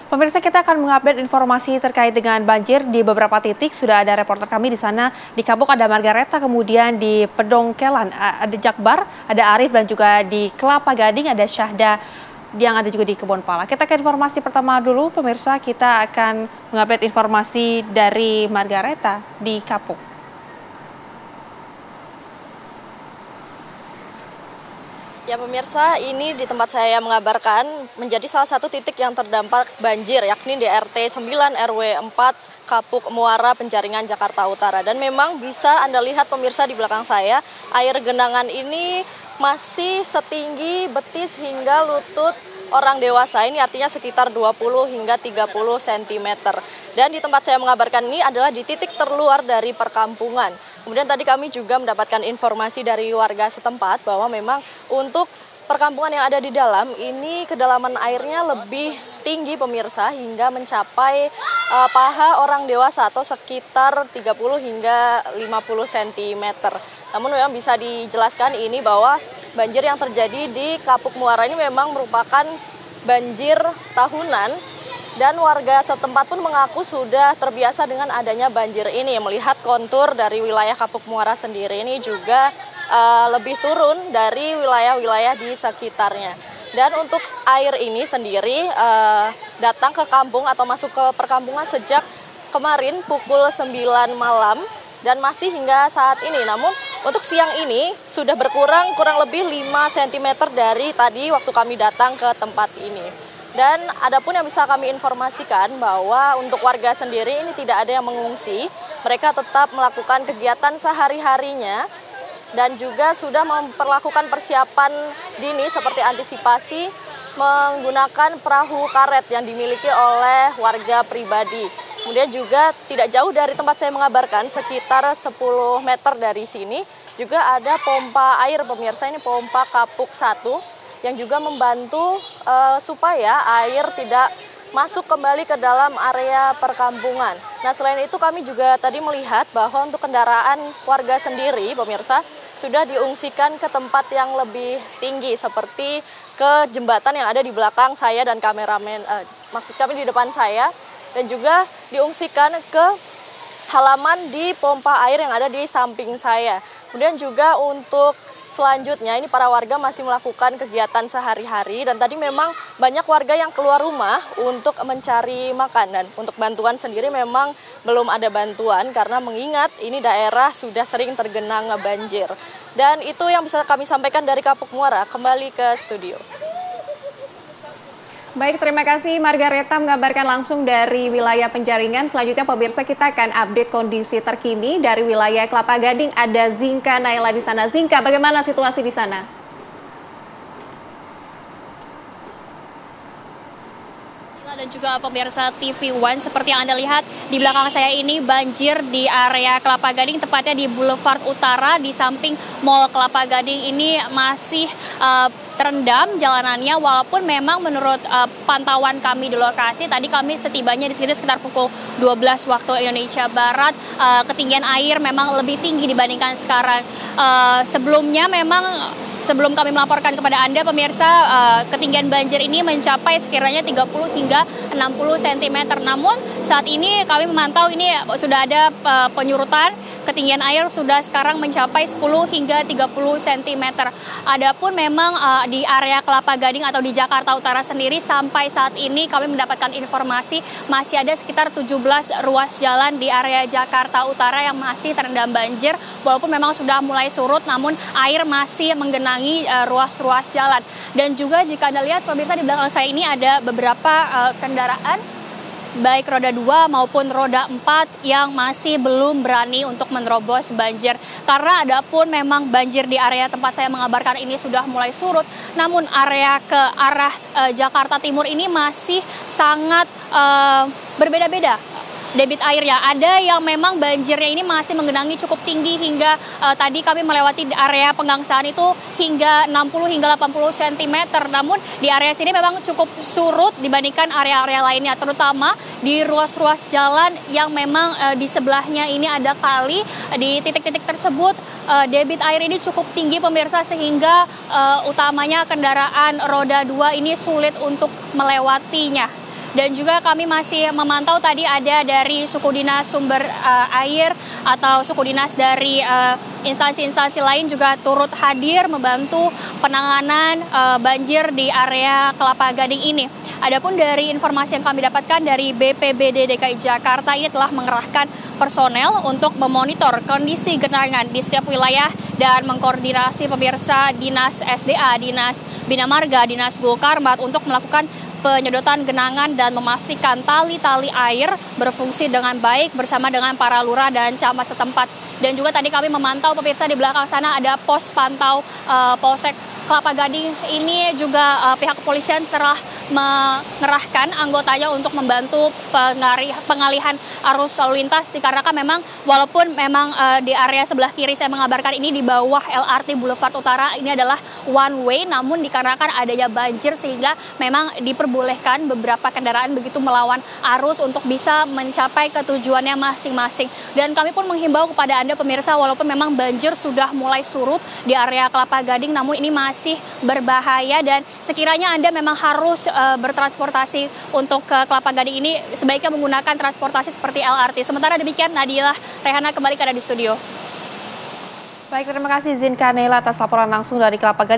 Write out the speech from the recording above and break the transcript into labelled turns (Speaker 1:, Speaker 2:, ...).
Speaker 1: Pemirsa, kita akan mengupdate informasi terkait dengan banjir di beberapa titik. Sudah ada reporter kami di sana. Di Kapuk ada Margareta, kemudian di Pedongkelan ada Jakbar, ada Arif, dan juga di Kelapa Gading ada Syahda yang ada juga di Kebon Pala. Kita ke informasi pertama dulu, pemirsa. Kita akan mengupdate informasi dari Margareta di Kapuk.
Speaker 2: Ya pemirsa, ini di tempat saya mengabarkan menjadi salah satu titik yang terdampak banjir, yakni di RT 9 RW 4 Kapuk Muara Penjaringan Jakarta Utara. Dan memang bisa Anda lihat pemirsa di belakang saya, air genangan ini masih setinggi betis hingga lutut orang dewasa. Ini artinya sekitar 20 hingga 30 cm. Dan di tempat saya mengabarkan ini adalah di titik terluar dari perkampungan. Kemudian tadi kami juga mendapatkan informasi dari warga setempat bahwa memang untuk perkampungan yang ada di dalam ini kedalaman airnya lebih tinggi pemirsa hingga mencapai paha orang dewasa atau sekitar 30 hingga 50 cm. Namun memang bisa dijelaskan ini bahwa banjir yang terjadi di Kapuk Muara ini memang merupakan banjir tahunan. Dan warga setempat pun mengaku sudah terbiasa dengan adanya banjir ini. Melihat kontur dari wilayah Kapuk Muara sendiri ini juga lebih turun dari wilayah-wilayah di sekitarnya. Dan untuk air ini sendiri datang ke kampung atau masuk ke perkampungan sejak kemarin pukul 9 malam dan masih hingga saat ini. Namun untuk siang ini sudah berkurang kurang lebih 5 cm dari tadi waktu kami datang ke tempat ini. Dan adapun yang bisa kami informasikan bahwa untuk warga sendiri ini tidak ada yang mengungsi, mereka tetap melakukan kegiatan sehari-harinya dan juga sudah memperlakukan persiapan dini seperti antisipasi menggunakan perahu karet yang dimiliki oleh warga pribadi. Kemudian juga tidak jauh dari tempat saya mengabarkan, sekitar 10 meter dari sini juga ada pompa air pemirsa, ini pompa Kapuk 1. Yang juga membantu supaya air tidak masuk kembali ke dalam area perkampungan. Nah, selain itu kami juga tadi melihat bahwa untuk kendaraan warga sendiri, pemirsa, sudah diungsikan ke tempat yang lebih tinggi seperti ke jembatan yang ada di belakang saya dan kameramen, maksud kami di depan saya, dan juga diungsikan ke halaman di pompa air yang ada di samping saya. Kemudian juga untuk selanjutnya ini para warga masih melakukan kegiatan sehari-hari dan tadi memang banyak warga yang keluar rumah untuk mencari makan. Dan untuk bantuan sendiri memang belum ada bantuan karena mengingat ini daerah sudah sering tergenang banjir. Dan itu yang bisa kami sampaikan dari Kapuk Muara. Kembali ke studio.
Speaker 1: Baik, terima kasih Margareta mengabarkan langsung dari wilayah Penjaringan. Selanjutnya pemirsa, kita akan update kondisi terkini dari wilayah Kelapa Gading. Ada Zinka Naila di sana. Zinka, bagaimana situasi di sana?
Speaker 3: Dan juga pemirsa TV One, seperti yang Anda lihat di belakang saya ini banjir di area Kelapa Gading, tepatnya di Boulevard Utara di samping Mall Kelapa Gading ini masih terendam jalanannya, walaupun memang menurut pantauan kami di lokasi, tadi kami setibanya di sini sekitar pukul 12 waktu Indonesia Barat, ketinggian air memang lebih tinggi dibandingkan sekarang. Sebelumnya memang sebelum kami melaporkan kepada Anda, pemirsa, ketinggian banjir ini mencapai sekiranya 30 hingga 60 cm. Namun saat ini kami memantau ini sudah ada penyurutan, ketinggian air sudah sekarang mencapai 10 hingga 30 cm. Adapun memang di area Kelapa Gading atau di Jakarta Utara sendiri sampai saat ini kami mendapatkan informasi masih ada sekitar 17 ruas jalan di area Jakarta Utara yang masih terendam banjir. Walaupun memang sudah mulai surut, namun air masih menggenangi ruas-ruas jalan. Dan juga jika Anda lihat pemirsa di belakang saya ini ada beberapa kendaraan baik roda 2 maupun roda 4 yang masih belum berani untuk menerobos banjir. Karena adapun memang banjir di area tempat saya mengabarkan ini sudah mulai surut, namun area ke arah Jakarta Timur ini masih sangat berbeda-beda debit airnya. Ada yang memang banjirnya ini masih menggenangi cukup tinggi hingga tadi kami melewati area Pegangsaan itu hingga 60 hingga 80 cm. Namun di area sini memang cukup surut dibandingkan area-area lainnya, terutama di ruas-ruas jalan yang memang di sebelahnya ini ada kali. Di titik-titik tersebut debit air ini cukup tinggi pemirsa, sehingga utamanya kendaraan roda 2 ini sulit untuk melewatinya. Dan juga kami masih memantau tadi ada dari suku dinas sumber air atau suku dinas dari instansi-instansi lain juga turut hadir membantu penanganan banjir di area Kelapa Gading ini. Adapun dari informasi yang kami dapatkan dari BPBD DKI Jakarta ini telah mengerahkan personel untuk memonitor kondisi genangan di setiap wilayah dan mengkoordinasi pemirsa Dinas SDA, Dinas Bina Marga, Dinas Gulkarmat untuk melakukan penyedotan genangan dan memastikan tali-tali air berfungsi dengan baik bersama dengan para lurah dan camat setempat. Dan juga tadi kami memantau pemirsa di belakang sana ada pos pantau Polsek Kelapa Gading. Ini juga pihak kepolisian telah mengerahkan anggotanya untuk membantu pengalihan arus lalu lintas dikarenakan memang walaupun memang di area sebelah kiri saya mengabarkan ini di bawah LRT Boulevard Utara ini adalah one way, namun dikarenakan adanya banjir sehingga memang diperbolehkan beberapa kendaraan begitu melawan arus untuk bisa mencapai ke tujuannya masing-masing. Dan kami pun menghimbau kepada Anda pemirsa, walaupun memang banjir sudah mulai surut di area Kelapa Gading, namun ini masih berbahaya dan sekiranya Anda memang harus bertransportasi untuk ke Kelapa Gading ini sebaiknya menggunakan transportasi seperti LRT. Sementara demikian, Nadila, Rehana kembali ke Anda di studio.
Speaker 1: Baik, terima kasih Zinka Neila atas laporan langsung dari Kelapa Gading.